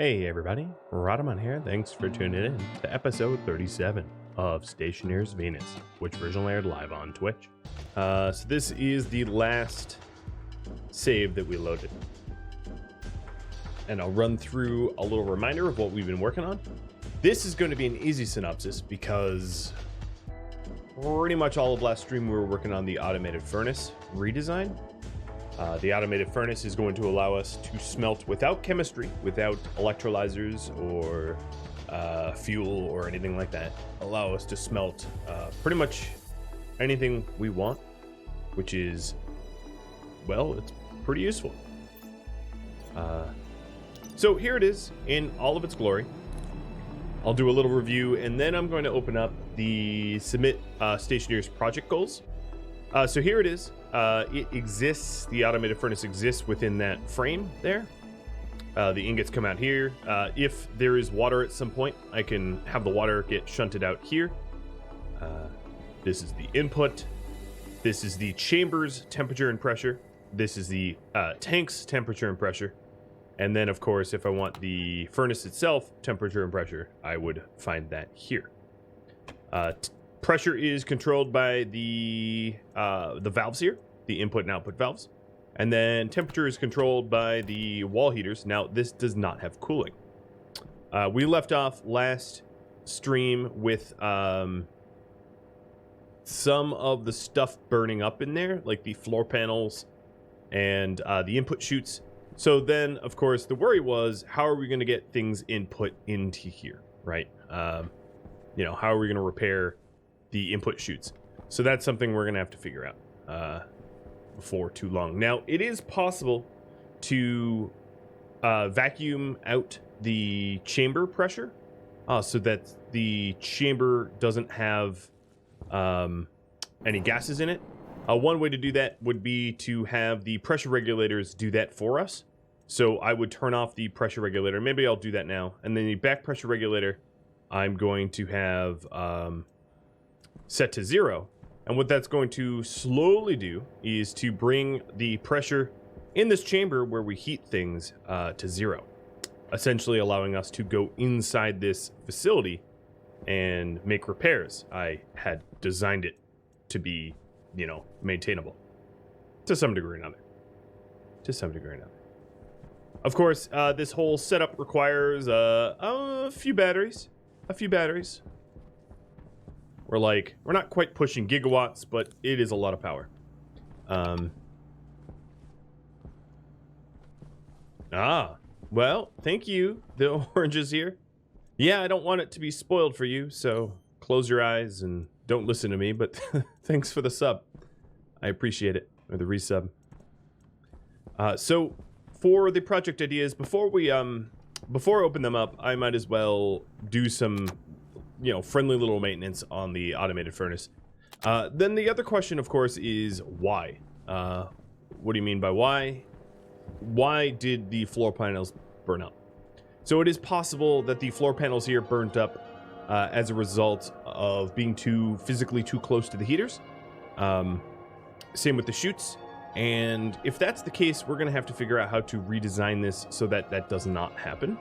Hey everybody, Rhadamant here. Thanks for tuning in to episode 37 of Stationeers Venus, which originally aired live on Twitch. So this is the last save that we loaded. And I'll run through a little reminder of what we've been working on. This is going to be an easy synopsis because pretty much all of last stream we were working on the automated furnace redesign. The automated furnace is going to allow us to smelt without chemistry, without electrolyzers or fuel or anything like that. Allow us to smelt pretty much anything we want, which is, well, it's pretty useful. So here it is in all of its glory. I'll do a little review and then I'm going to open up the submit Stationeers project goals. So here it is. It exists, the automated furnace exists within that frame there. The ingots come out here. If there is water at some point, I can have the water get shunted out here. This is the input. This is the chamber's temperature and pressure. This is the tank's temperature and pressure. And then, of course, if I want the furnace itself, temperature and pressure, I would find that here. Pressure is controlled by the valves here, the input and output valves. And then temperature is controlled by the wall heaters. Now, this does not have cooling. We left off last stream with some of the stuff burning up in there, like the floor panels and the input chutes. So then, of course, the worry was, how are we going to get things input into here, right? You know, how are we going to repair the input chutes? So that's something we're going to have to figure out before too long. Now, it is possible to vacuum out the chamber pressure so that the chamber doesn't have any gases in it. One way to do that would be to have the pressure regulators do that for us. So I would turn off the pressure regulator. Maybe I'll do that now. And then the back pressure regulator, I'm going to have set to 0. And what that's going to slowly do is to bring the pressure in this chamber where we heat things to 0. Essentially allowing us to go inside this facility and make repairs. I had designed it to be, you know, maintainable to some degree or another. Of course, this whole setup requires a few batteries. We're not quite pushing gigawatts, but it is a lot of power. Well, thank you, the oranges here. Yeah, I don't want it to be spoiled for you, so close your eyes and don't listen to me, but thanks for the sub. I appreciate it, or the resub. So for the project ideas, before I open them up, I might as well do some, you know, friendly little maintenance on the automated furnace. Then the other question, of course, is why? What do you mean by why? Why did the floor panels burn up? So it is possible that the floor panels here burnt up as a result of being physically too close to the heaters. Same with the chutes. And if that's the case, we're going to have to figure out how to redesign this so that that does not happen.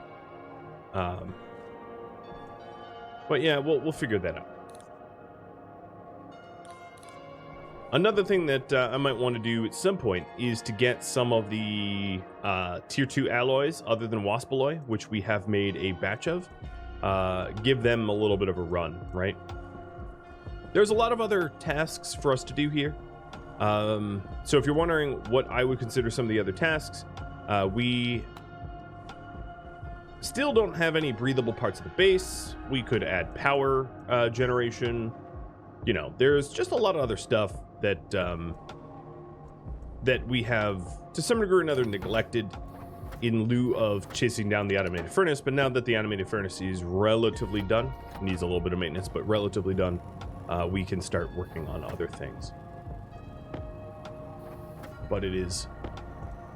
But yeah, we'll figure that out. Another thing that I might want to do at some point is to get some of the tier 2 alloys other than Waspalloy, which we have made a batch of. Give them a little bit of a run, right? There's a lot of other tasks for us to do here. So if you're wondering what I would consider some of the other tasks, we still don't have any breathable parts of the base. We could add power generation. You know, there's just a lot of other stuff that that we have to some degree or another neglected in lieu of chasing down the automated furnace. But now that the automated furnace is relatively done, needs a little bit of maintenance, but relatively done, we can start working on other things. But it is,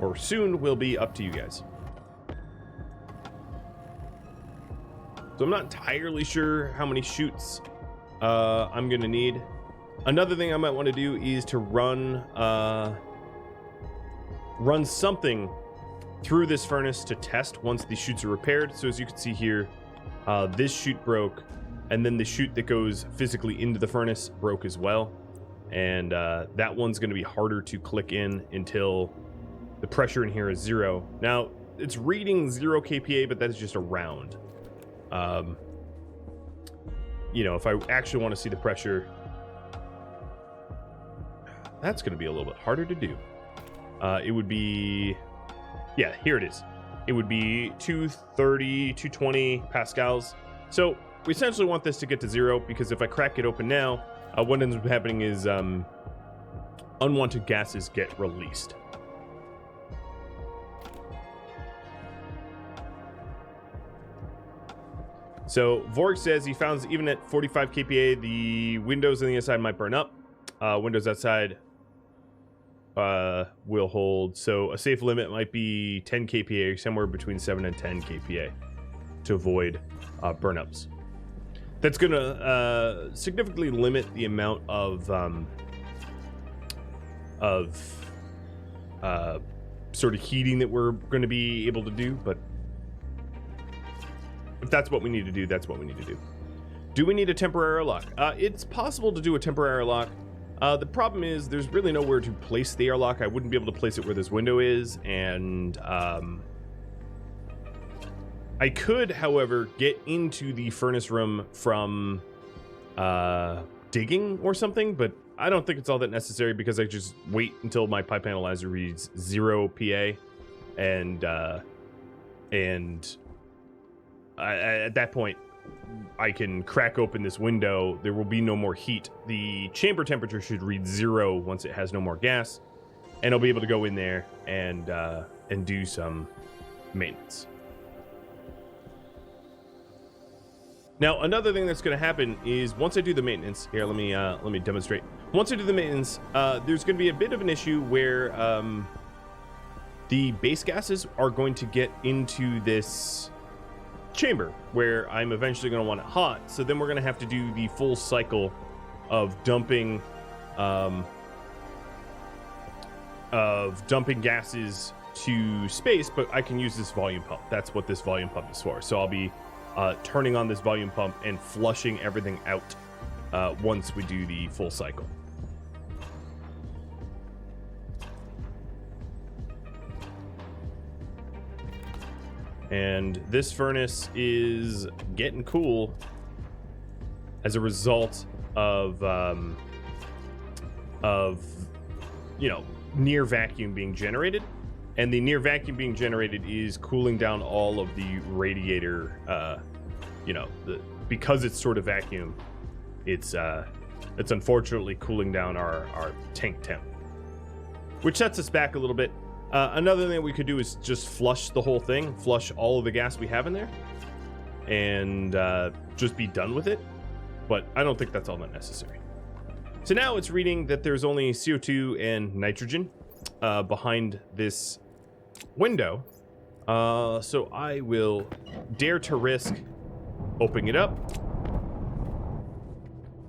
or soon will be, up to you guys. So I'm not entirely sure how many chutes I'm gonna need. Another thing I might want to do is to run something through this furnace to test once the chutes are repaired. So as you can see here, this chute broke, and then the chute that goes physically into the furnace broke as well. And that one's going to be harder to click in until the pressure in here is 0. Now, it's reading 0 kPa, but that is just around. You know, if I actually want to see the pressure, that's going to be a little bit harder to do. It would be, yeah, here it is. It would be 230, 220 pascals. So we essentially want this to get to 0, because if I crack it open now, what ends up happening is unwanted gases get released. So Vorg says he found even at 45 kPa, the windows on the inside might burn up. Windows outside will hold. So a safe limit might be 10 kPa, somewhere between 7 and 10 kPa, to avoid burnups. That's going to significantly limit the amount of sort of heating that we're going to be able to do, but if that's what we need to do, that's what we need to do. Do we need a temporary airlock? It's possible to do a temporary airlock. The problem is there's really nowhere to place the airlock. I wouldn't be able to place it where this window is, and I could, however, get into the furnace room from digging or something, but I don't think it's all that necessary, because I just wait until my pipe analyzer reads 0 PA, and at that point, I can crack open this window. There will be no more heat. The chamber temperature should read 0 once it has no more gas, and I'll be able to go in there and do some maintenance. Now, another thing that's going to happen is once I do the maintenance here, let me demonstrate. Once I do the maintenance, there's going to be a bit of an issue where the base gases are going to get into this chamber where I'm eventually going to want it hot. So then we're going to have to do the full cycle of dumping gases to space, but I can use this volume pump. That's what this volume pump is for. So I'll be turning on this volume pump and flushing everything out once we do the full cycle. And this furnace is getting cool as a result of you know, near vacuum being generated. And the near vacuum being generated is cooling down all of the radiator, you know, because it's sort of vacuum, it's unfortunately cooling down our tank temp, which sets us back a little bit. Another thing we could do is just flush the whole thing, flush all of the gas we have in there, and just be done with it. But I don't think that's all that necessary. So now it's reading that there's only CO2 and nitrogen behind this window. So I will dare to risk opening it up.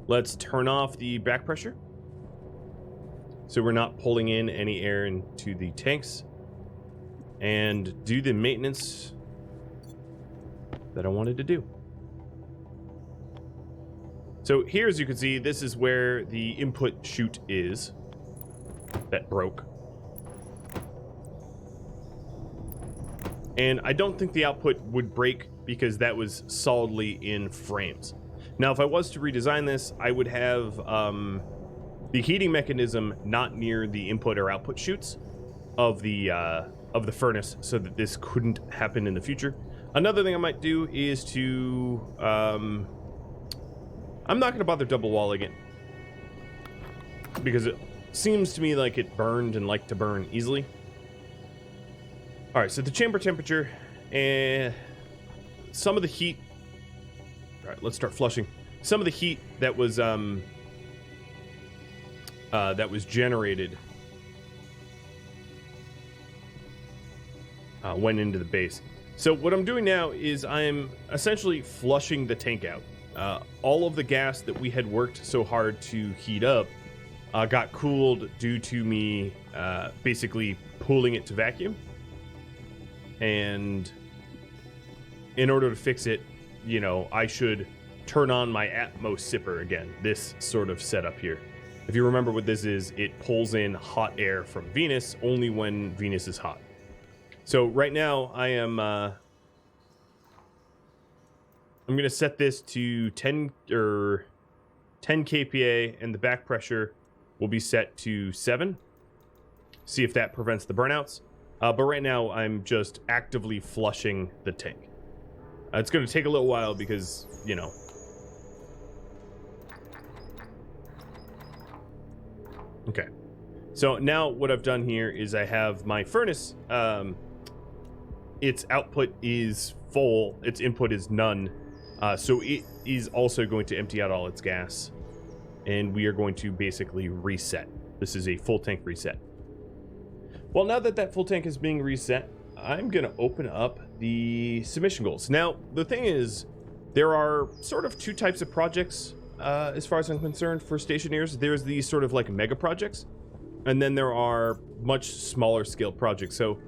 Let's turn off the back pressure, so we're not pulling in any air into the tanks, and do the maintenance that I wanted to do. So here, as you can see, this is where the input chute is that broke. And I don't think the output would break because that was solidly in frames. Now, if I was to redesign this, I would have the heating mechanism not near the input or output chutes of the furnace, so that this couldn't happen in the future. Another thing I might do is to I'm not going to bother double walling it, because it seems to me like it burned and liked to burn easily. All right, so the chamber temperature and some of the heat. All right, let's start flushing. Some of the heat that was generated went into the base. So what I'm doing now is I'm essentially flushing the tank out. All of the gas that we had worked so hard to heat up got cooled due to me basically pulling it to vacuum. and in order to fix it, you know, I should turn on my Atmos sipper again. This sort of setup here. If you remember what this is, it pulls in hot air from Venus only when Venus is hot. So right now I am I'm going to set this to 10 kPa, and the back pressure will be set to 7. See if that prevents the burnouts. But right now I'm just actively flushing the tank. It's going to take a little while because, you know. Okay. So now what I've done here is I have my furnace. Its output is full. Its input is none. So it is also going to empty out all its gas. And we are going to basically reset. This is a full tank reset. Well, now that that full tank is being reset, I'm going to open up the submission goals. Now, the thing is, there are sort of two types of projects, as far as I'm concerned, for Stationeers. There's these sort of like mega projects, and then there are much smaller scale projects. So,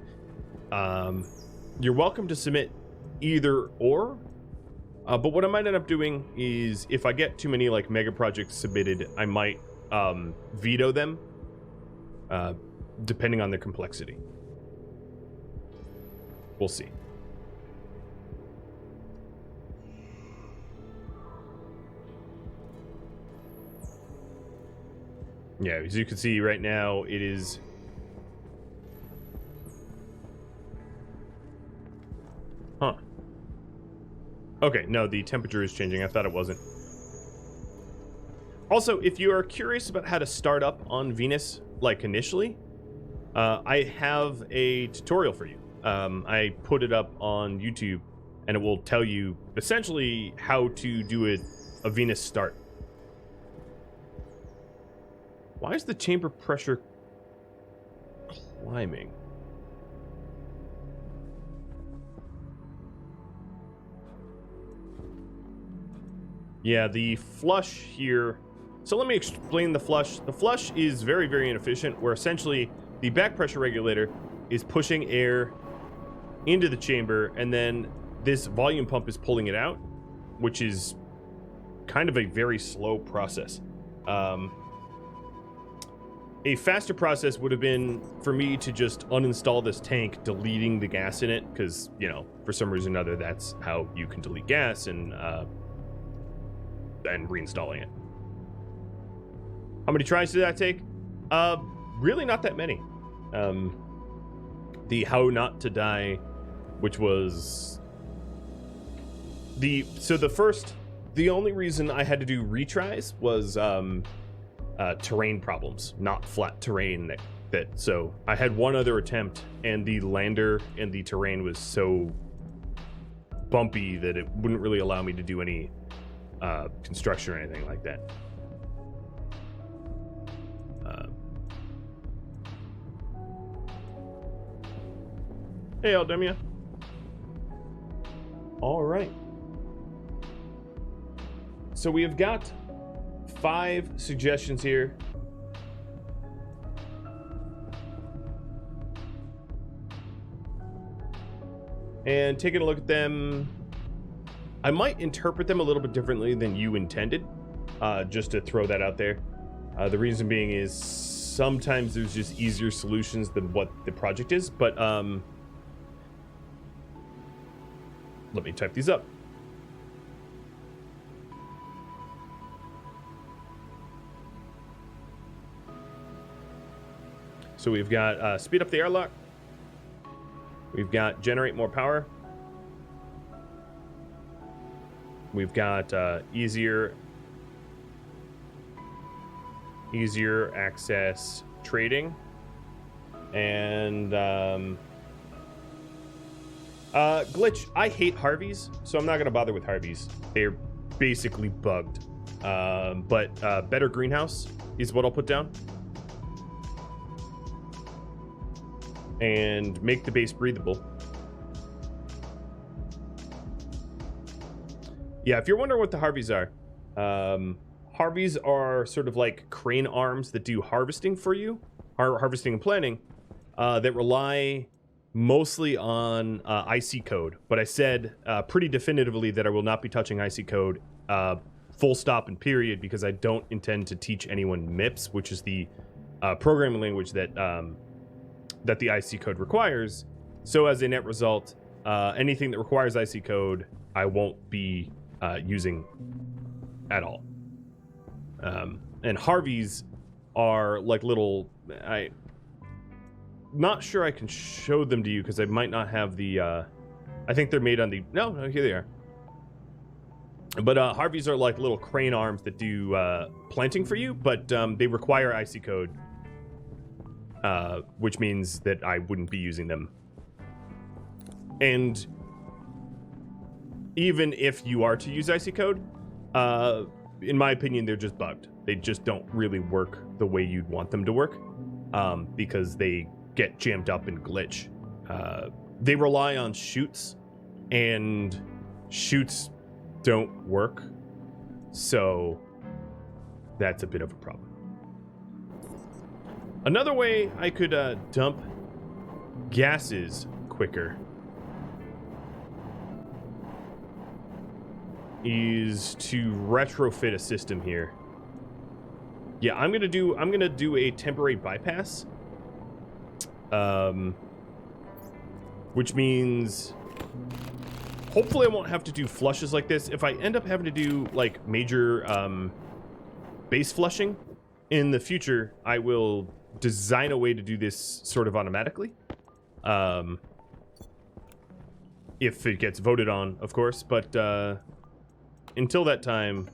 you're welcome to submit either or. But what I might end up doing is, if I get too many like mega projects submitted, I might veto them, depending on their complexity. We'll see. Yeah, as you can see right now, it is... Huh. Okay, no, the temperature is changing. I thought it wasn't. Also, if you are curious about how to start up on Venus, like initially, I have a tutorial for you. I put it up on YouTube, and it will tell you essentially how to do a Venus start. Why is the chamber pressure climbing? Yeah, the flush here. So let me explain the flush. The flush is very, very inefficient, where essentially the back pressure regulator is pushing air into the chamber, and then this volume pump is pulling it out, which is kind of a very slow process. A faster process would have been for me to just uninstall this tank, deleting the gas in it, because, you know, for some reason or other, that's how you can delete gas, and reinstalling it. How many tries did that take? Really not that many. The how not to die, which was the only reason I had to do retries was terrain problems, not flat terrain. So I had one other attempt, and the lander and the terrain was so bumpy that it wouldn't really allow me to do any construction or anything like that. Hey, Aldemia. All right. So we have got 5 suggestions here. And taking a look at them, I might interpret them a little bit differently than you intended, just to throw that out there. The reason being is sometimes there's just easier solutions than what the project is, but let me type these up. So we've got speed up the airlock. We've got generate more power. We've got easier access trading. And glitch. I hate Harveys, so I'm not going to bother with Harveys. They're basically bugged. But better greenhouse is what I'll put down. And make the base breathable. Yeah, if you're wondering what the Harveys are, Harveys are sort of like crane arms that do harvesting for you, harvesting and planting, that rely mostly on IC code, but I said pretty definitively that I will not be touching IC code full stop and period, because I don't intend to teach anyone MIPS, which is the programming language that that the IC code requires. So as a net result, anything that requires IC code, I won't be using at all. And Harveys are like little, not sure I can show them to you because I might not have the, I think they're made on the, no, here they are. But Harveys are like little crane arms that do planting for you, but they require IC code, which means that I wouldn't be using them. And even if you are to use IC code, in my opinion, they're just bugged. They just don't really work the way you'd want them to work, because they get jammed up and glitch. They rely on chutes, and chutes don't work, so that's a bit of a problem. Another way I could dump gases quicker is to retrofit a system here. Yeah, I'm gonna do a temporary bypass, which means hopefully I won't have to do flushes like this. If I end up having to do like major base flushing in the future, I will design a way to do this sort of automatically, if it gets voted on, of course. But until that time,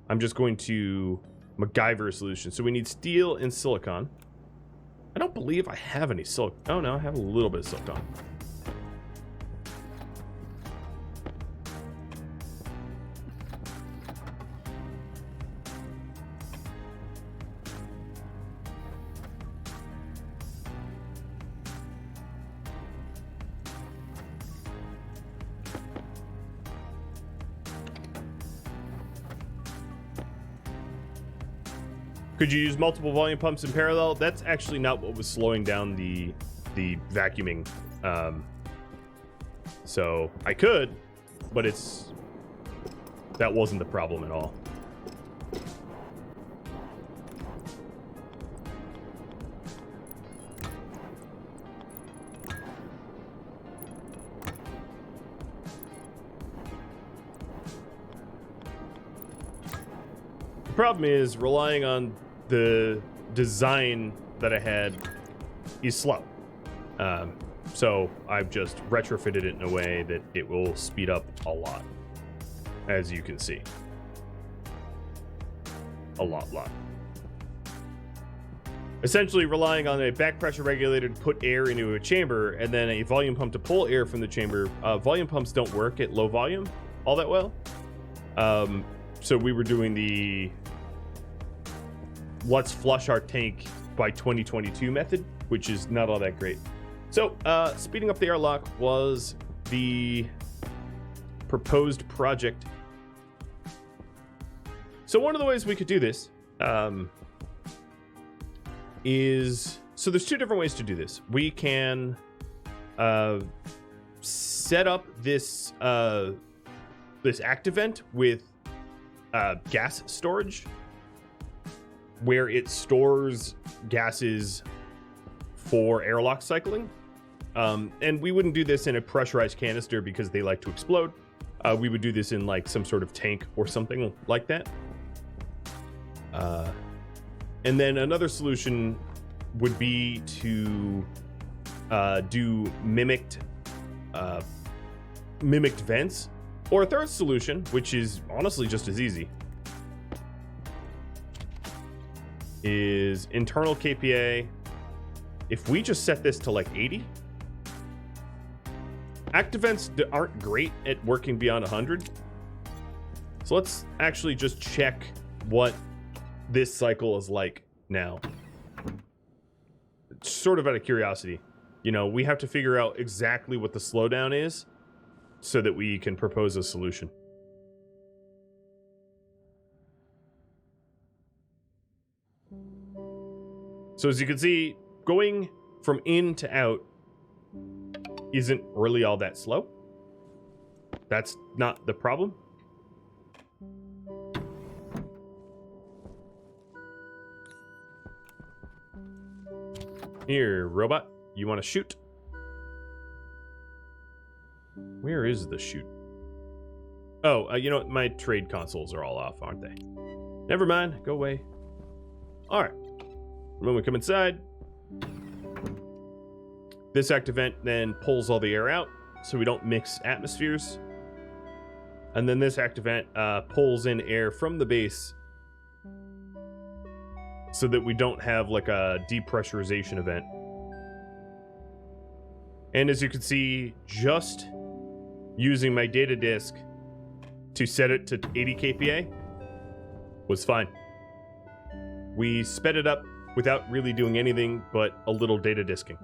I'm just going to MacGyver a solution. So we need steel and silicon. I don't believe I have any silicon. Oh no, I have a little bit of silicon. Could you use multiple volume pumps in parallel? That's actually not what was slowing down the vacuuming. So I could, but that wasn't the problem at all. The problem is relying on the design that I had is slow. So I've just retrofitted it in a way that it will speed up a lot, as you can see. A lot. Essentially relying on a back pressure regulator to put air into a chamber, and then a volume pump to pull air from the chamber. Volume pumps don't work at low volume all that well. So we were doing the let's flush our tank by 2022 method, which is not all that great. So speeding up the airlock was the proposed project. So one of the ways we could do this is, so there's two different ways to do this. We can set up this this Activent with gas storage, where it stores gases for airlock cycling. And we wouldn't do this in a pressurized canister because they like to explode. We would do this in like some sort of tank or something like that. And then another solution would be to do mimicked vents, or a third solution, which is honestly just as easy, is internal KPA. If we just set this to like 80, Activents aren't great at working beyond 100. So let's actually just check what this cycle is like now. Sort of out of curiosity. You know, we have to figure out exactly what the slowdown is so that we can propose a solution. So as you can see, going from in to out isn't really all that slow. That's not the problem. Here, robot, you want to shoot? Where is the shoot? Oh, you know what? My trade consoles are all off, aren't they? Never mind. Go away. All right. When we come inside, this active vent then pulls all the air out so we don't mix atmospheres. And then this active vent pulls in air from the base so that we don't have like a depressurization event. And as you can see, just using my data disk to set it to 80 kPa was fine. We sped it up without really doing anything but a little data disking.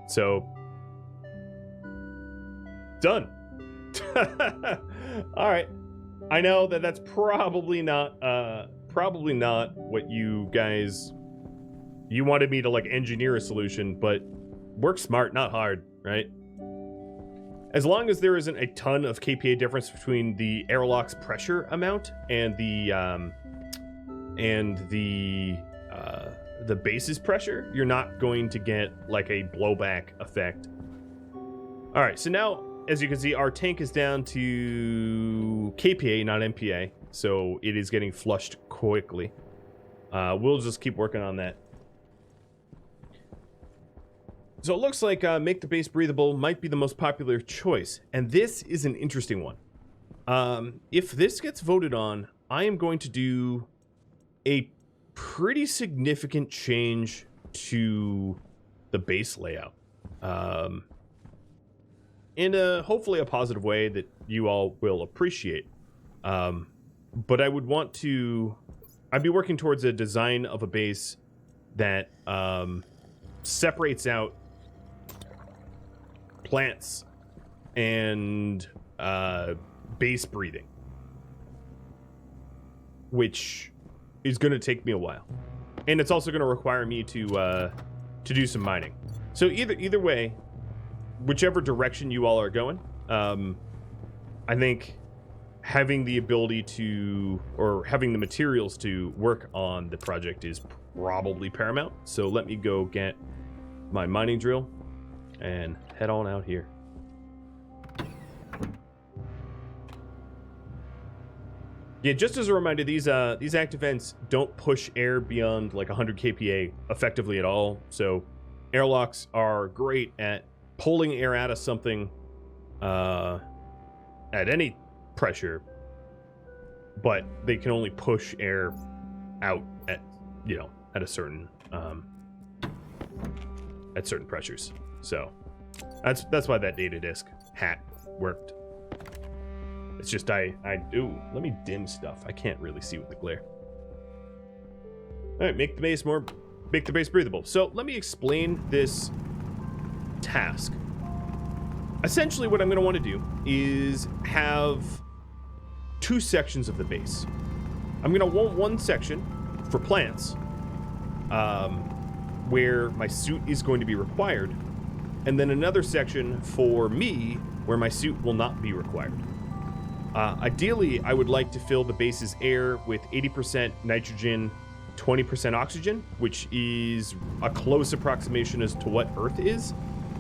So, done. All right. I know that that's probably not what you guys, you wanted me to like engineer a solution, but work smart, not hard, right? As long as there isn't a ton of kPa difference between the airlock's pressure amount and the base's pressure, you're not going to get like a blowback effect. All right, so now, as you can see, our tank is down to kPa, not MPa, so it is getting flushed quickly. We'll just keep working on that. So it looks like make the base breathable might be the most popular choice, and this is an interesting one. If this gets voted on, I am going to do a pretty significant change to the base layout. In a hopefully a positive way that you all will appreciate. But I would want to, I'd be working towards a design of a base that separates out plants and base breathing, which is going to take me a while, and it's also going to require me to do some mining. So either way, whichever direction you all are going, I think having the ability to, or having the materials to work on the project is probably paramount. So let me go get my mining drill and head on out here. Yeah, just as a reminder, these active vents don't push air beyond like 100 kPa effectively at all. So airlocks are great at pulling air out of something at any pressure, but they can only push air out at, you know, at a certain at certain pressures. So that's why that data disk hat worked. It's just I do. Let me dim stuff. I can't really see with the glare. All right, make the base breathable. So let me explain this task. Essentially, what I'm going to want to do is have two sections of the base. I'm going to want one section for plants, where my suit is going to be required, and then another section for me where my suit will not be required. Ideally, I would like to fill the base's air with 80% nitrogen, 20% oxygen, which is a close approximation as to what Earth is,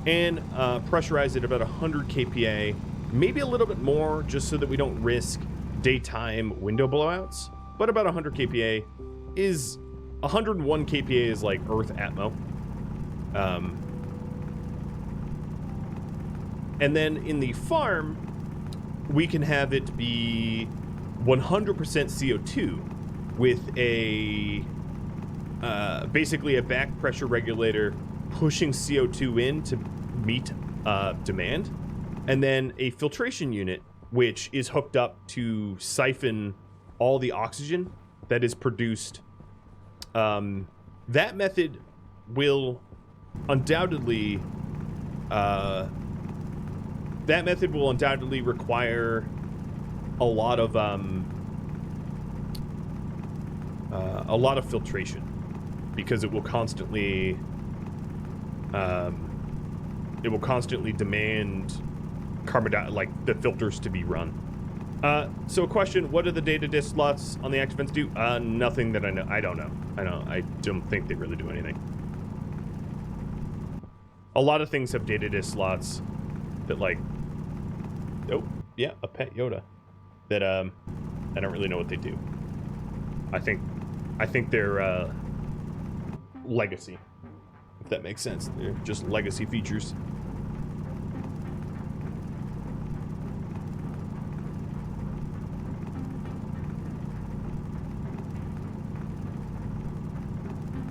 and pressurize it about 100 kPa, maybe a little bit more, just so that we don't risk daytime window blowouts. But about 100 kPa is 101 kPa is like Earth atmo. And then in the farm, we can have it be 100% CO2 with a basically a back pressure regulator pushing CO2 in to meet demand, and then a filtration unit which is hooked up to siphon all the oxygen that is produced. That method will undoubtedly require a lot of filtration. because it will constantly demand like the filters to be run. So a question, what do the data disk slots on the active vents do? Nothing that I know. I don't know. I don't think they really do anything. A lot of things have data disk slots that, like, oh, yeah, a pet Yoda. That, I don't really know what they do. I think they're, legacy, if that makes sense. They're just legacy features.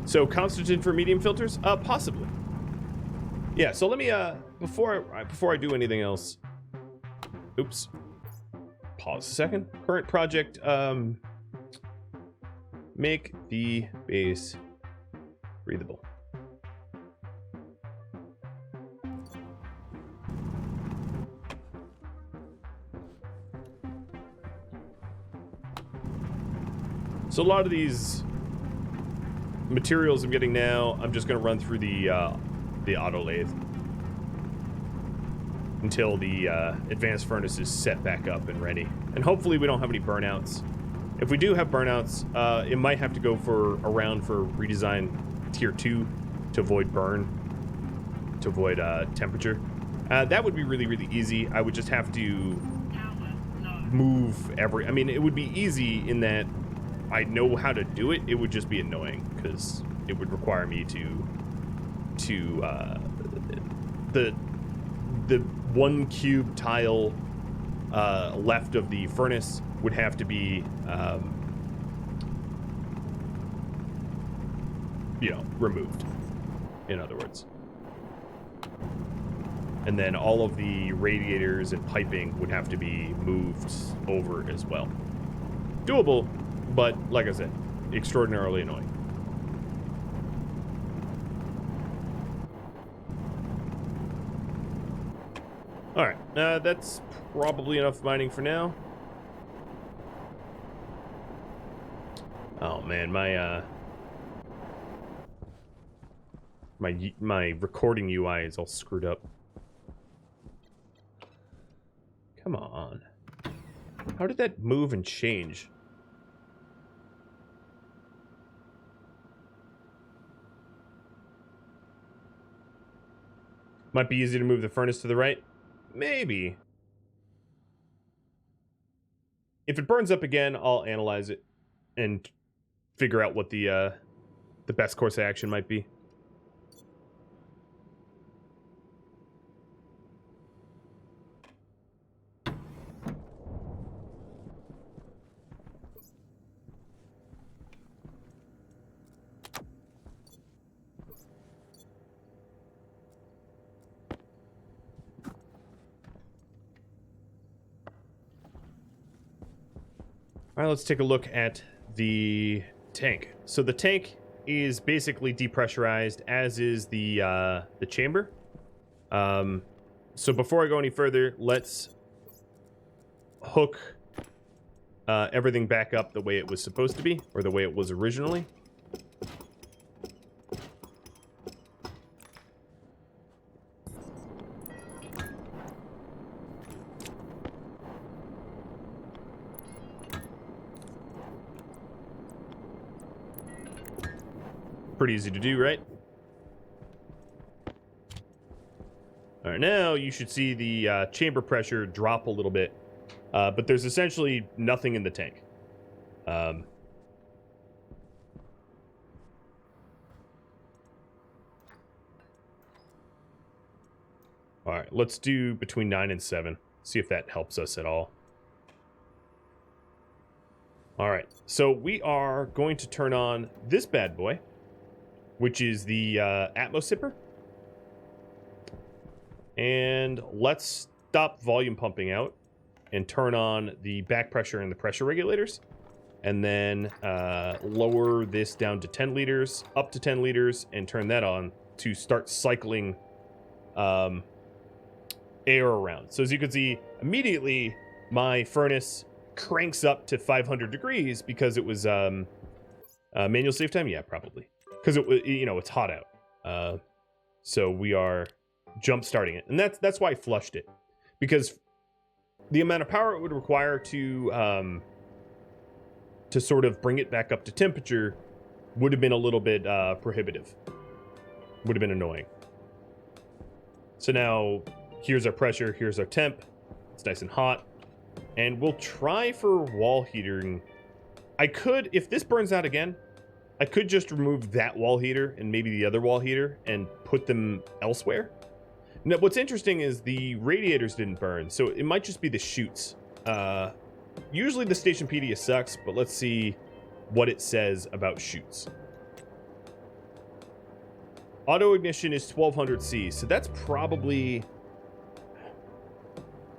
So constant for medium filters? Possibly. Yeah, so let me, before I do anything else, oops, pause a second. Current project, make the base breathable. So a lot of these materials I'm getting now, I'm just going to run through the auto lathe until the advanced furnace is set back up and ready. And hopefully we don't have any burnouts. If we do have burnouts, it might have to go for around for redesign tier 2 to avoid burn, to avoid temperature. That would be really, really easy. I would just have to move I mean, it would be easy in that I know how to do it. It would just be annoying because it would require me to the 1 cube tile left of the furnace would have to be you know, removed, in other words. And then all of the radiators and piping would have to be moved over as well. Doable, but like I said, extraordinarily annoying. Alright, that's probably enough mining for now. Oh man, my recording UI is all screwed up. Come on. How did that move and change? Might be easy to move the furnace to the right. Maybe. If it burns up again, I'll analyze it and figure out what the best course of action might be. All right, let's take a look at the tank. So the tank is basically depressurized, as is the chamber. So before I go any further, let's hook everything back up the way it was supposed to be, or the way it was originally. Pretty easy to do, right? All right, now you should see the chamber pressure drop a little bit, but there's essentially nothing in the tank. All right, let's do between 9 and 7. See if that helps us at all. All right, so we are going to turn on this bad boy, which is the Atmos Sipper. And let's stop volume pumping out and turn on the back pressure and the pressure regulators. And then lower this down to 10 liters, up to 10 liters, and turn that on to start cycling air around. So as you can see, immediately my furnace cranks up to 500 degrees because it was manual save time. Yeah, probably. because it's hot out. So we are jump starting it, and that's why I flushed it, because the amount of power it would require to sort of bring it back up to temperature would have been a little bit prohibitive. Would have been annoying. So now here's our pressure, here's our temp. It's nice and hot. And we'll try for wall heating. I could, if this burns out again, I could just remove that wall heater and maybe the other wall heater and put them elsewhere. Now, what's interesting is the radiators didn't burn, so it might just be the chutes. Usually the Stationpedia sucks, but let's see what it says about chutes. Auto ignition is 1200C, so that's probably...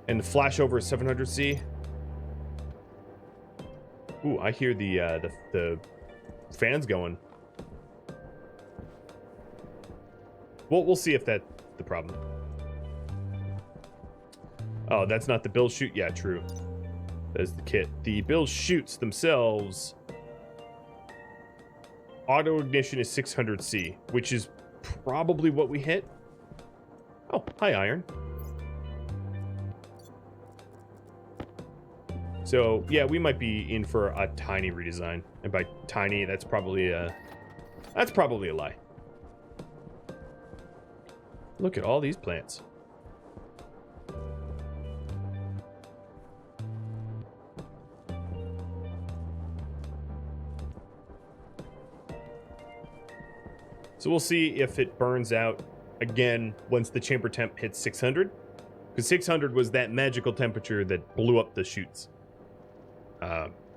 And the flashover is 700C. Ooh, I hear the fans going. Well, we'll see if that's the problem. Oh, that's not the build chute? Yeah, true. That is the kit. The build chutes themselves... Auto ignition is 600C, which is probably what we hit. Oh, hi, Iron. So, yeah, we might be in for a tiny redesign. And by tiny, that's probably a lie. Look at all these plants. So we'll see if it burns out again once the chamber temp hits 600. Because 600 was that magical temperature that blew up the chutes.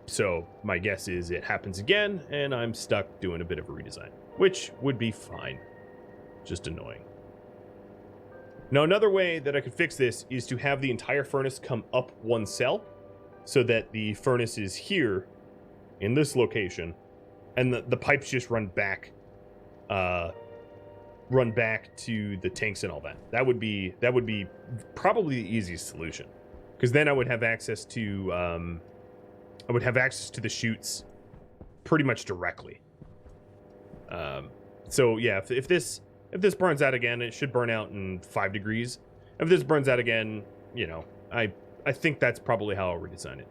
So my guess is it happens again, and I'm stuck doing a bit of a redesign. Which would be fine. Just annoying. Now, another way that I could fix this is to have the entire furnace come up one cell, so that the furnace is here, in this location, and the pipes just run back to the tanks and all that. That would be probably the easiest solution, because then I would have access to the chutes pretty much directly. So yeah, if this burns out again, it should burn out in 5 degrees. If this burns out again, I think that's probably how I'll redesign it.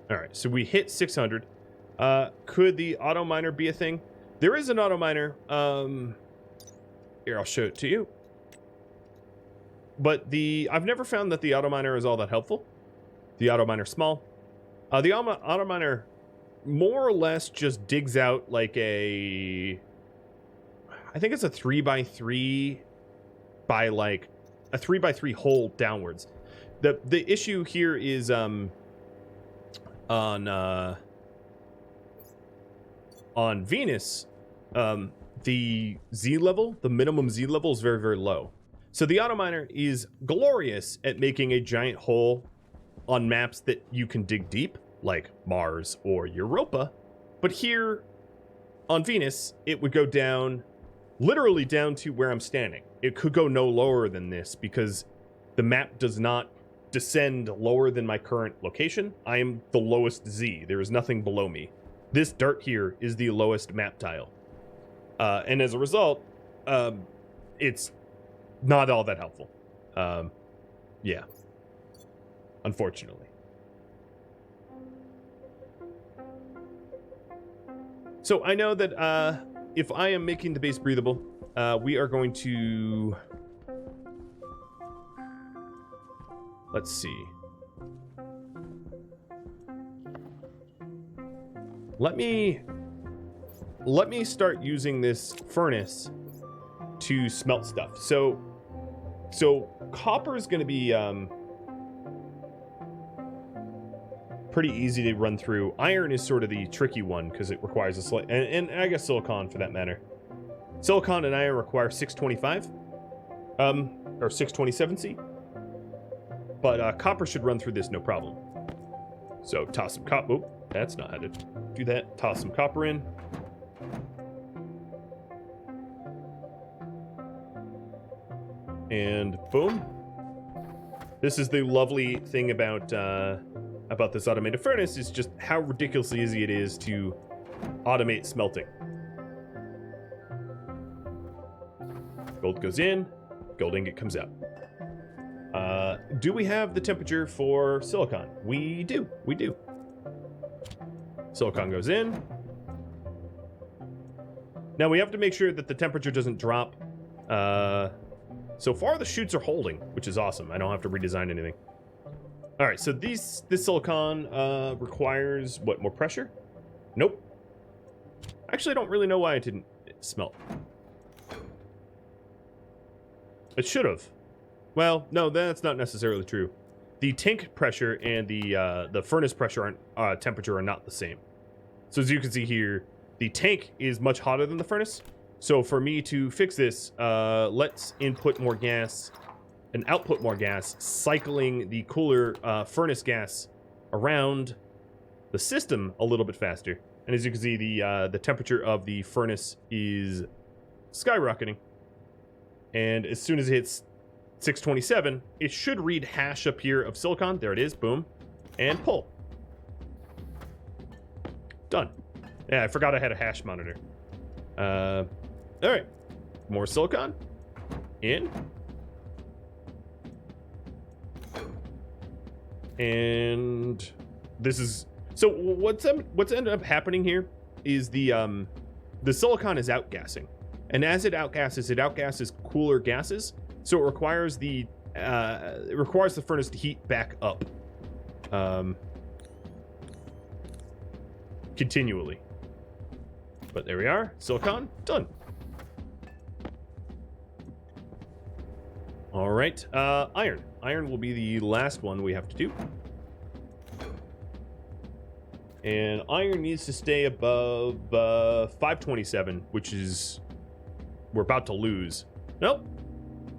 All right, so we hit 600. Could the auto miner be a thing? There is an auto miner. Here, I'll show it to you. But I've never found that the auto miner is all that helpful. The auto miner small. The auto miner more or less just digs out like I think it's a 3x3 by like a 3x3 hole downwards. The issue here is on Venus, the Z level, the minimum Z level is very, very low. So the auto miner is glorious at making a giant hole on maps that you can dig deep, like Mars or Europa. But here on Venus, it would go down, literally down to where I'm standing. It could go no lower than this because the map does not descend lower than my current location. I am the lowest Z. There is nothing below me. This dirt here is the lowest map tile. And as a result, it's not all that helpful. Yeah. Unfortunately. So I know that if I am making the base breathable, we are going to... Let's see. Let me start using this furnace to smelt stuff. So copper is going to be pretty easy to run through. Iron is sort of the tricky one because it requires a slight, and I guess silicon for that matter. Silicon and iron require 625, or 627C. But copper should run through this no problem. So toss some copper. Oh, that's not how to do that. Toss some copper in. And boom. This is the lovely thing about about this automated furnace is just how ridiculously easy it is to automate smelting. Gold goes in, gold ingot comes out. Do we have the temperature for silicon? We do. Silicon goes in. Now we have to make sure that the temperature doesn't drop. So far the chutes are holding, which is awesome. I don't have to redesign anything. All right, so this silicon requires what, more pressure? Nope. Actually, I don't really know why it didn't smelt. It should have. Well, no, that's not necessarily true. The tank pressure and the furnace pressure temperature are not the same. So as you can see here, the tank is much hotter than the furnace. So for me to fix this, let's input more gas and output more gas, cycling the cooler furnace gas around the system a little bit faster. And as you can see, the temperature of the furnace is skyrocketing. And as soon as it hits 627, it should read hash up here of silicon. There it is, boom, and pull. Done. Yeah, I forgot I had a hash monitor. All right, more silicon in. And this is, so what's ended up happening here is the silicon is outgassing. And as it outgasses cooler gases. So it requires the furnace to heat back up continually. But there we are, silicon done. All right, iron. Iron will be the last one we have to do. And iron needs to stay above 527, which is we're about to lose. Nope.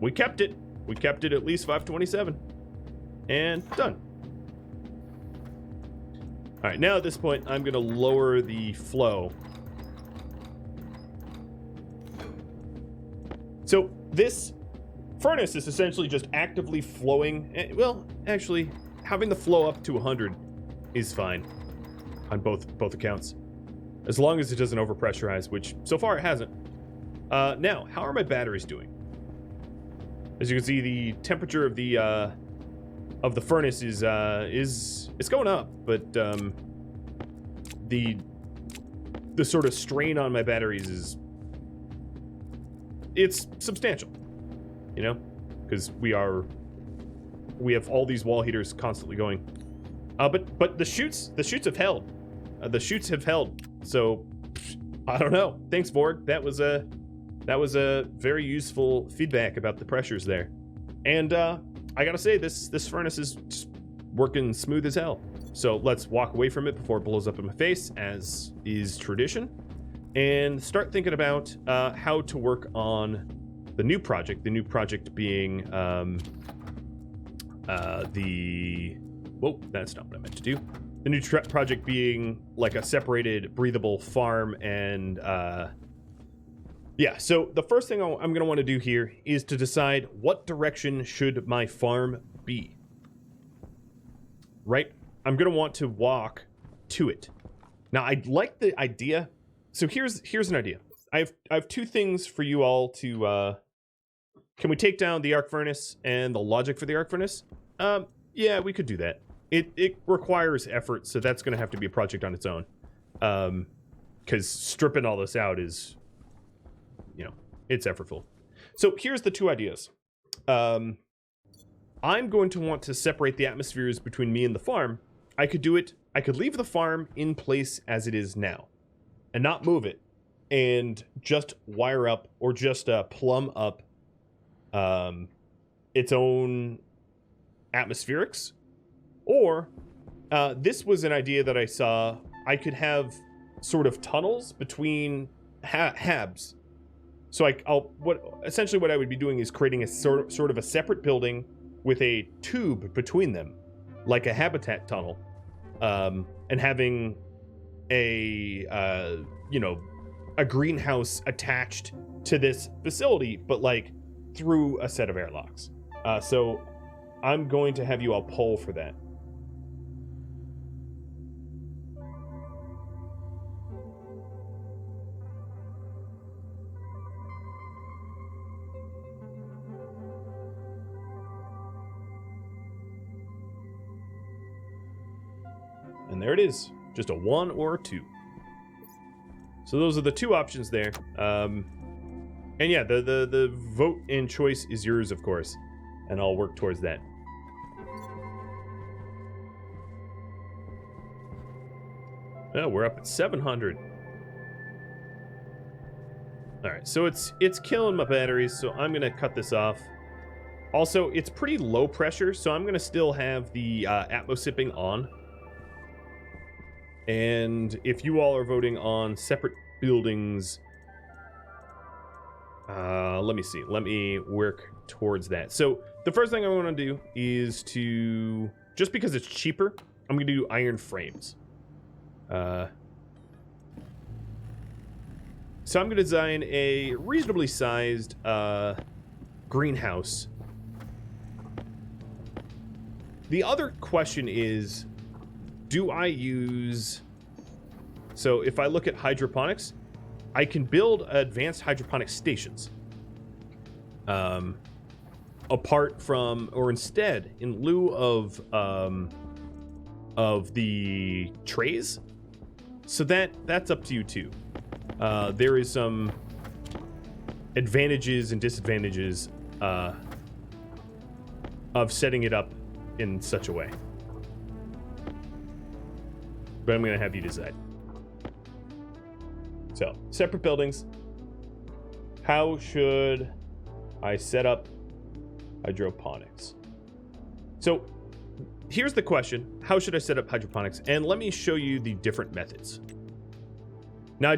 We kept it. We kept it at least 527. And done. All right, now at this point, I'm going to lower the flow. So this furnace is essentially just actively flowing. Well, actually, having the flow up to 100 is fine on both accounts, as long as it doesn't overpressurize, which so far it hasn't. Now, how are my batteries doing? As you can see, the temperature of the furnace is it's going up, but the sort of strain on my batteries it's substantial, you know, because we have all these wall heaters constantly going. But the chutes have held. The chutes have held. So I don't know. Thanks, Borg. That was a very useful feedback about the pressures there. And I gotta say, this furnace is just working smooth as hell. So let's walk away from it before it blows up in my face, as is tradition, and start thinking about how to work on the new project. The new project being whoa, that's not what I meant to do. The new project being like a separated breathable farm and yeah, so the first thing I'm going to want to do here is to decide what direction should my farm be. Right? I'm going to want to walk to it. Now, I like the idea. So here's an idea. I have two things for you all to can we take down the arc furnace and the logic for the arc furnace? Yeah, we could do that. It requires effort, so that's going to have to be a project on its own. Cuz stripping all this out is, you know, it's effortful. So here's the two ideas. I'm going to want to separate the atmospheres between me and the farm. I could leave the farm in place as it is now and not move it, and just wire up or just plumb up its own atmospherics. Or this was an idea that I saw. I could have sort of tunnels between habs. So essentially what I would be doing is creating a sort of a separate building with a tube between them, like a habitat tunnel, and having a greenhouse attached to this facility, but like through a set of airlocks. So I'm going to have you all poll for that. And there it is. Just a 1 or a 2. So those are the two options there. And yeah, the vote and choice is yours, of course. And I'll work towards that. Oh, we're up at 700. All right, so it's killing my batteries, so I'm gonna cut this off. Also, it's pretty low pressure, so I'm gonna still have the atmo sipping on. And if you all are voting on separate buildings, let me see. Let me work towards that. So the first thing I want to do is to, just because it's cheaper, I'm gonna do iron frames. So I'm going to design a reasonably sized greenhouse. The other question is, do I use... So if I look at hydroponics, I can build advanced hydroponic stations. Apart from, or instead, in lieu of the trays. So that's up to you too. There is some advantages and disadvantages of setting it up in such a way. But I'm going to have you decide. So, separate buildings. How should I set up hydroponics? So, here's the question. How should I set up hydroponics? And let me show you the different methods. Now, I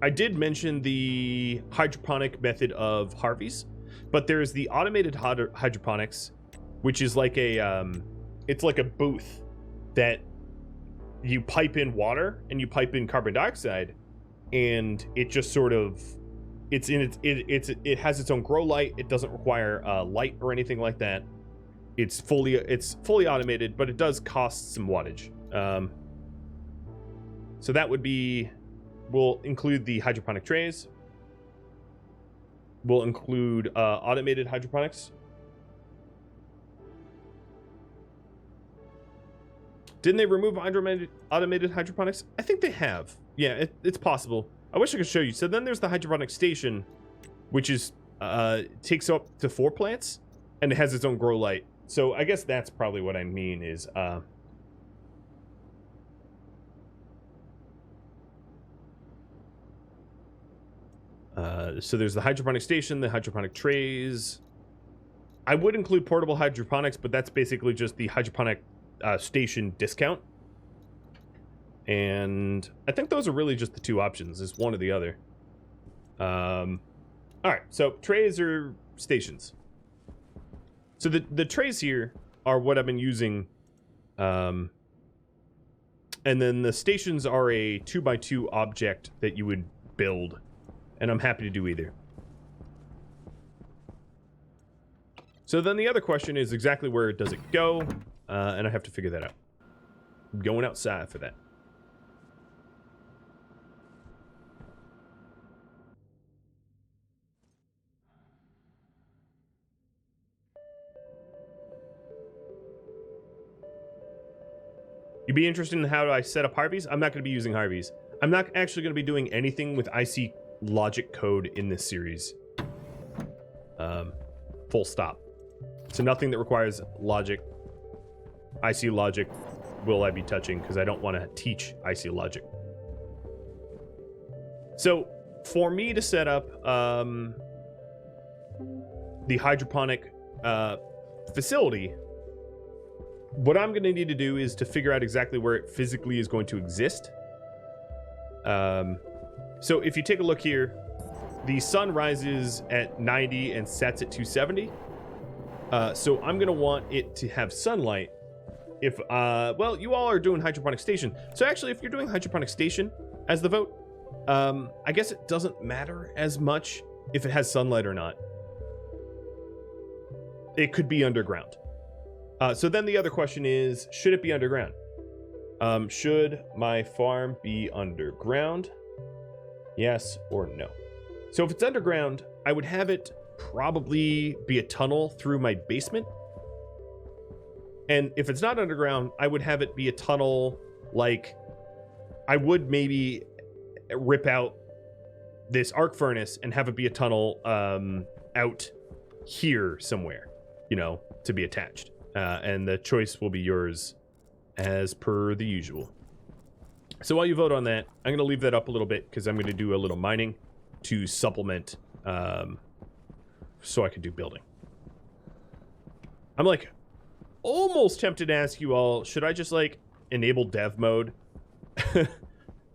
did mention the hydroponic method of Harvey's, but there's the automated hydroponics, which is like a, it's like a booth that you pipe in water and you pipe in carbon dioxide, and it just sort of, it has its own grow light. It doesn't require light or anything like that. It's fully automated, but it does cost some wattage. So that would be, we'll include the hydroponic trays. We'll include automated hydroponics. Didn't they remove automated hydroponics? I think they have. Yeah, it's possible. I wish I could show you. So then there's the hydroponic station, which is takes up to 4 plants, and it has its own grow light. So I guess that's probably what I mean is... so there's the hydroponic station, the hydroponic trays. I would include portable hydroponics, but that's basically just the hydroponic station discount. And I think those are really just the two options, is one or the other. All right, so trays or stations. So the trays here are what I've been using. And then the stations are a 2x2 object that you would build. And I'm happy to do either. So then the other question is exactly where does it go? And I have to figure that out. I'm going outside for that. You'd be interested in how I set up Harvey's? I'm not going to be using Harvey's. I'm not actually going to be doing anything with IC logic code in this series. Full stop. So nothing that requires logic. IC logic will I be touching because I don't want to teach IC logic. So for me to set up the hydroponic facility, what I'm going to need to do is to figure out exactly where it physically is going to exist. So if you take a look here, the sun rises at 90 and sets at 270. So I'm going to want it to have sunlight. If, well, you all are doing hydroponic station. So actually, if you're doing hydroponic station as the vote, I guess it doesn't matter as much if it has sunlight or not. It could be underground. So then the other question is, should it be underground? Should my farm be underground? Yes or no? So if it's underground, I would have it probably be a tunnel through my basement. And if it's not underground, I would have it be a tunnel. Like, I would maybe rip out this arc furnace and have it be a tunnel out here somewhere, you know, to be attached. And the choice will be yours as per the usual. So while you vote on that, I'm going to leave that up a little bit because I'm going to do a little mining to supplement so I can do building. I'm like almost tempted to ask you all, should I just like enable dev mode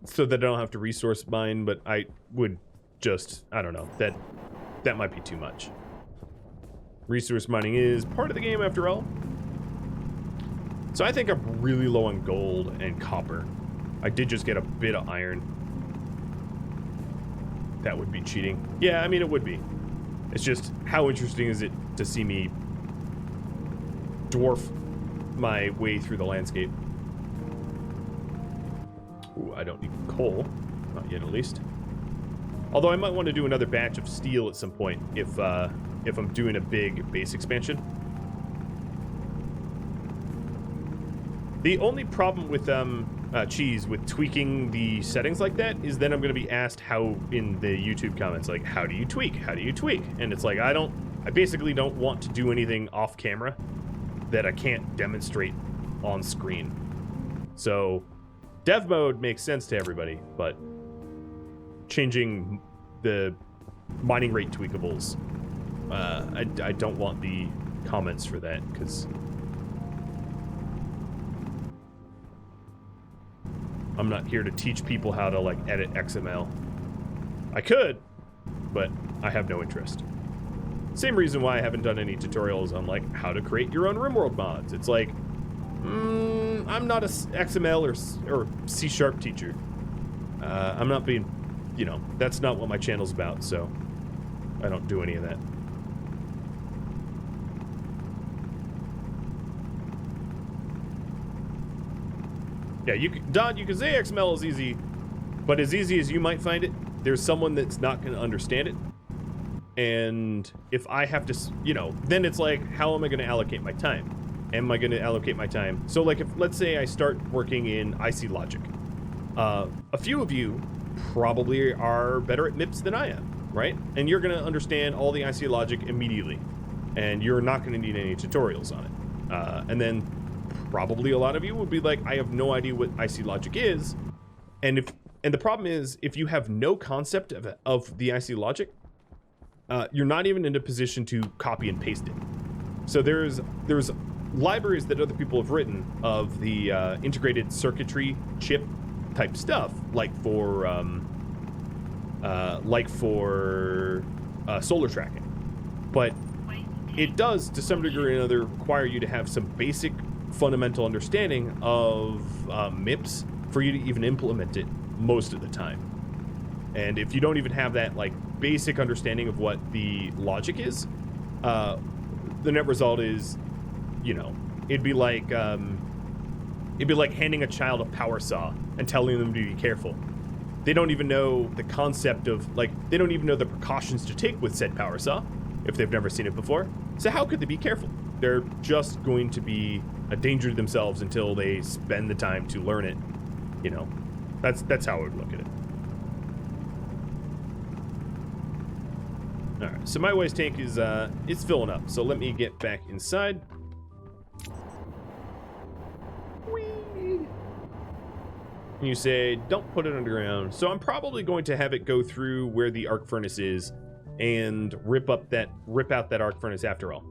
so that I don't have to resource mine, but I would just, I don't know, that might be too much. Resource mining is part of the game after all. So I think I'm really low on gold and copper. I did just get a bit of iron. That would be cheating. Yeah, I mean, it would be. It's just, how interesting is it to see me dwarf my way through the landscape? Ooh, I don't need coal. Not yet, at least. Although I might want to do another batch of steel at some point if I'm doing a big base expansion. The only problem with cheese with tweaking the settings like that is then I'm going to be asked how in the YouTube comments, like, how do you tweak? How do you tweak? And it's like, I basically don't want to do anything off camera that I can't demonstrate on screen. So dev mode makes sense to everybody, but changing the mining rate tweakables, I don't want the comments for that, because I'm not here to teach people how to like edit XML. I could, but I have no interest. Same reason why I haven't done any tutorials on like how to create your own RimWorld mods. It's like, I'm not a XML or C# teacher. I'm not being, you know, that's not what my channel's about, so I don't do any of that. Yeah, you can say XML is easy, but as easy as you might find it, there's someone that's not going to understand it. And if I have to, you know, then it's like, how am I going to allocate my time? Am I going to allocate my time? So like, if let's say I start working in IC Logic, a few of you probably are better at MIPS than I am, right? And you're going to understand all the IC Logic immediately, and you're not going to need any tutorials on it. And then probably a lot of you would be like, I have no idea what IC Logic is. And the problem is, if you have no concept of the IC Logic, you're not even in a position to copy and paste it. So there's libraries that other people have written of the integrated circuitry chip type stuff, like for solar tracking. But it does, to some degree or another, require you to have some basic fundamental understanding of MIPS for you to even implement it most of the time. And if you don't even have that like basic understanding of what the logic is, the net result is, you know, it'd be like handing a child a power saw and telling them to be careful. They don't even know the concept of, like, they don't even know the precautions to take with said power saw if they've never seen it before. So how could they be careful? They're just going to be a danger to themselves until they spend the time to learn it. You know, that's how I would look at it. All right, so my waste tank is it's filling up. So let me get back inside. Whee! You say don't put it underground. So I'm probably going to have it go through where the arc furnace is and rip out that arc furnace after all,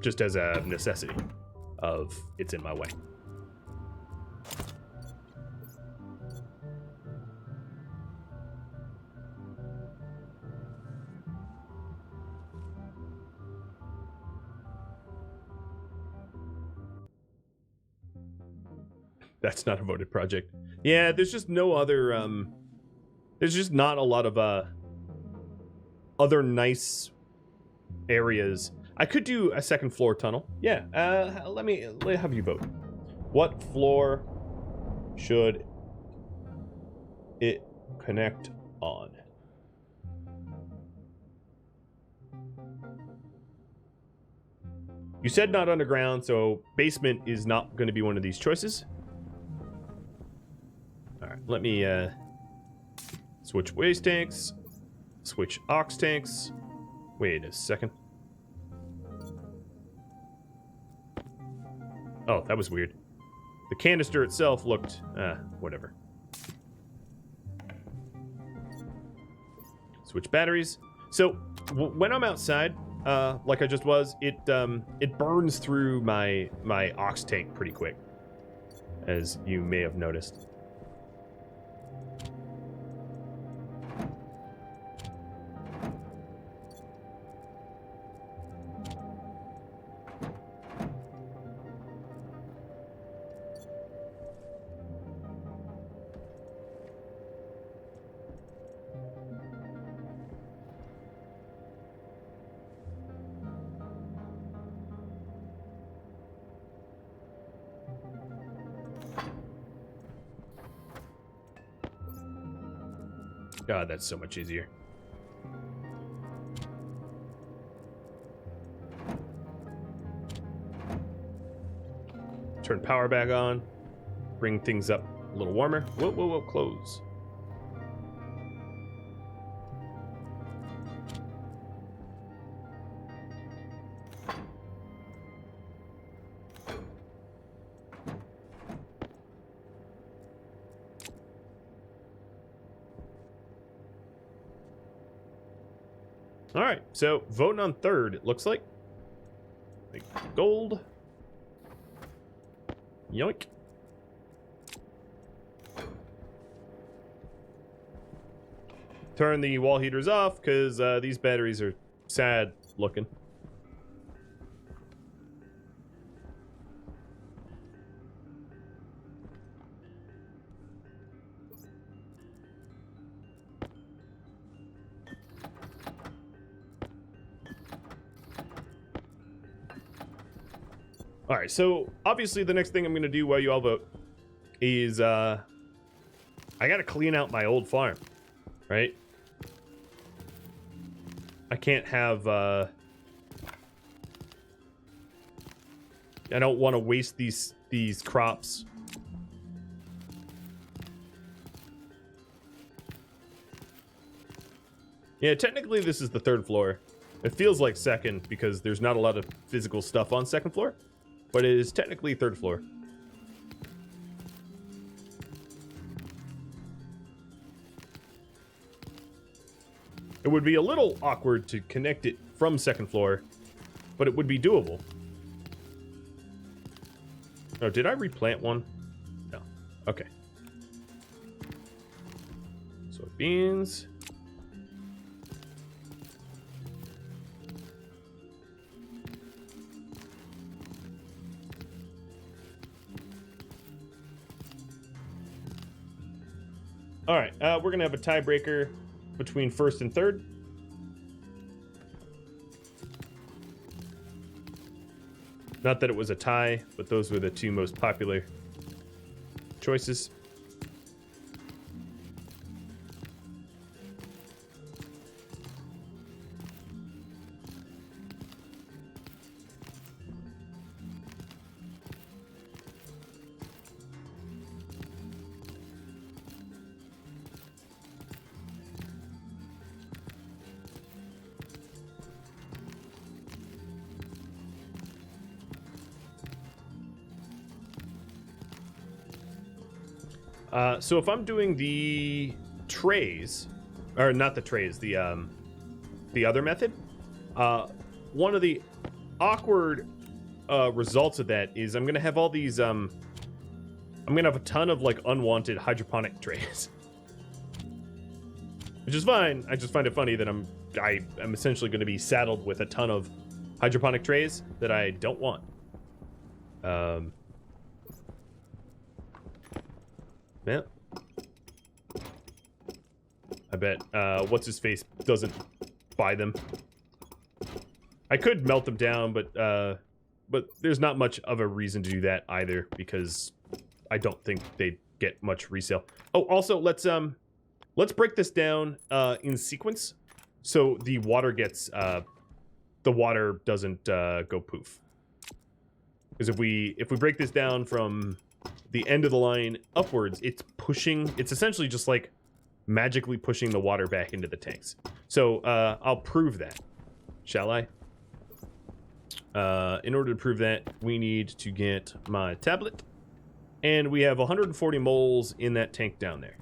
just as a necessity of it's in my way. That's not a voted project. Yeah, there's just no other, there's just not a lot of, other nice areas. I could do a second floor tunnel. Yeah, let me have you vote. What floor should it connect on? You said not underground, so basement is not going to be one of these choices. All right, let me switch waste tanks, switch ox tanks. Wait a second. Oh, that was weird. The canister itself looked, whatever. Switch batteries. So when I'm outside, like I just was, it burns through my ox tank pretty quick, as you may have noticed. God, that's so much easier. Turn power back on. Bring things up a little warmer. Whoa, whoa, whoa, close. All right, so voting on third, it looks like. Gold. Yoink. Turn the wall heaters off, because these batteries are sad looking. All right, so obviously the next thing I'm going to do while you all vote is I got to clean out my old farm, right? I can't have I don't want to waste these crops. Yeah, technically this is the third floor. It feels like second because there's not a lot of physical stuff on second floor. But it is technically third floor. It would be a little awkward to connect it from second floor, but it would be doable. Oh, did I replant one? No. Okay. Soybeans. All right, we're gonna have a tiebreaker between first and third. Not that it was a tie, but those were the two most popular choices. So if I'm doing the trays, or not the trays, the other method, one of the awkward results of that is I'm gonna have all these I'm gonna have a ton of like unwanted hydroponic trays, which is fine. I just find it funny that I'm essentially gonna be saddled with a ton of hydroponic trays that I don't want. Yeah. I bet what's his face doesn't buy them. I could melt them down, but there's not much of a reason to do that either because I don't think they get much resale. Oh, also let's break this down in sequence so the water gets the water doesn't go poof. Because if we break this down from the end of the line upwards, it's essentially just like magically pushing the water back into the tanks. So I'll prove that, shall I? In order to prove that, we need to get my tablet, and we have 140 moles in that tank down there.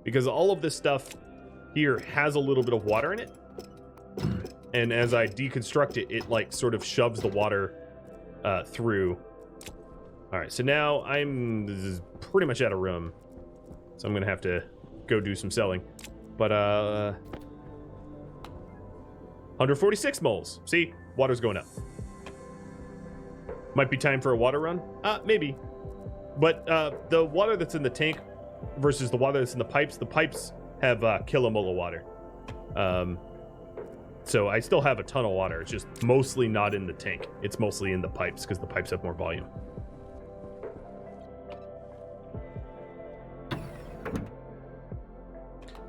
Because all of this stuff here has a little bit of water in it. And as I deconstruct it, it like sort of shoves the water through. All right, so now this is pretty much out of room. So I'm gonna have to go do some selling. But 146 moles. See, water's going up. Might be time for a water run? Maybe. But the water that's in the tank versus the water that's in the pipes have kilomole of water. So I still have a ton of water. It's just mostly not in the tank. It's mostly in the pipes because the pipes have more volume.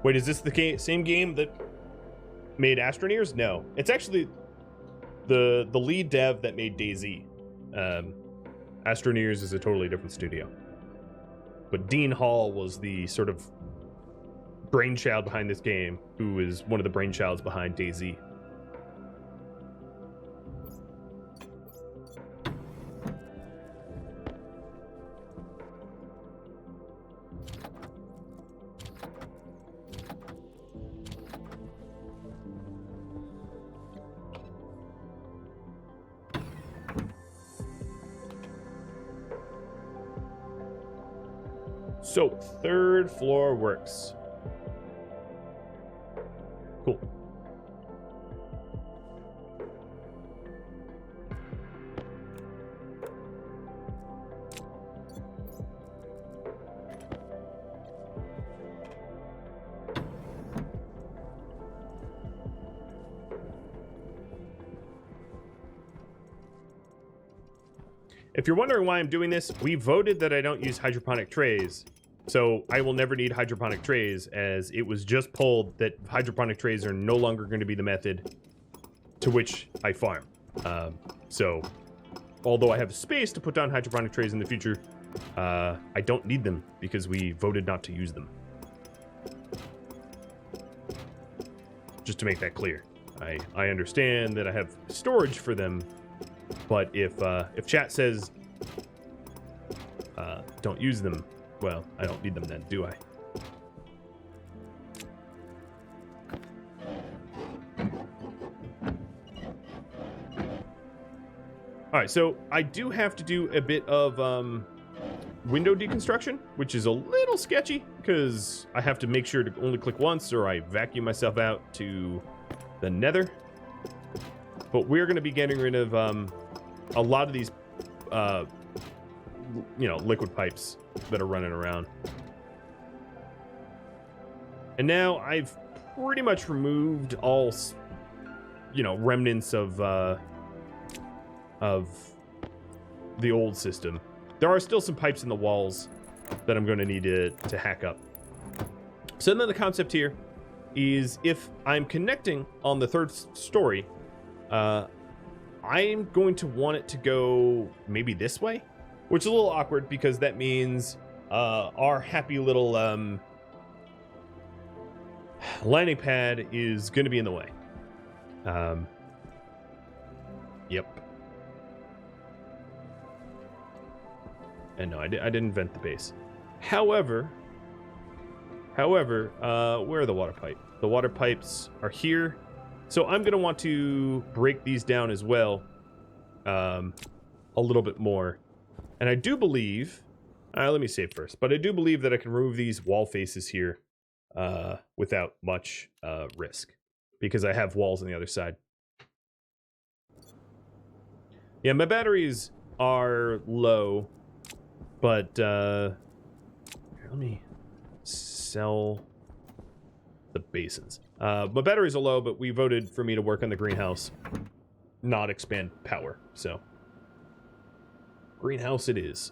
Wait, is this the same game that made Stationeers? No, it's actually the lead dev that made DayZ. Stationeers is a totally different studio. But Dean Hall was the sort of brainchild behind this game, who is one of the brainchilds behind DayZ. So, third floor works. Cool. If you're wondering why I'm doing this, we voted that I don't use hydroponic trays. So I will never need hydroponic trays, as it was just pulled that hydroponic trays are no longer going to be the method to which I farm. So although I have space to put down hydroponic trays in the future, I don't need them because we voted not to use them. Just to make that clear. I understand that I have storage for them, but if chat says don't use them, well, I don't need them then, do I? All right, so I do have to do a bit of window deconstruction, which is a little sketchy because I have to make sure to only click once or I vacuum myself out to the nether. But we're going to be getting rid of a lot of these, liquid pipes that are running around. And now I've pretty much removed all, remnants of the old system. There are still some pipes in the walls that I'm going to need to hack up. So then the concept here is if I'm connecting on the third story, I'm going to want it to go maybe this way, which is a little awkward because that means our happy little landing pad is going to be in the way. Yep. And no, I didn't invent the base. However, where are the water pipe? The water pipes are here. So I'm going to want to break these down as well a little bit more. And I do believe, let me save first, but I do believe that I can remove these wall faces here without much risk because I have walls on the other side. Yeah, my batteries are low, but let me sell the basins. My batteries are low, but we voted for me to work on the greenhouse. not expand power. So greenhouse it is.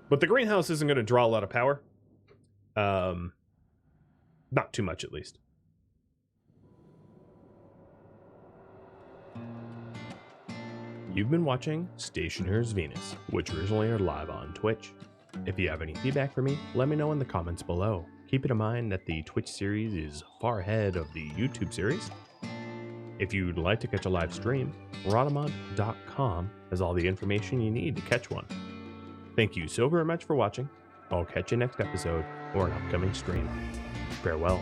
But the greenhouse isn't going to draw a lot of power. Not too much, at least. You've been watching Stationeers Venus, which originally aired live on Twitch. If you have any feedback for me, let me know in the comments below. Keep it in mind that the Twitch series is far ahead of the YouTube series. If you'd like to catch a live stream, Rhadamant.com has all the information you need to catch one. Thank you so very much for watching. I'll catch you next episode or an upcoming stream. Farewell.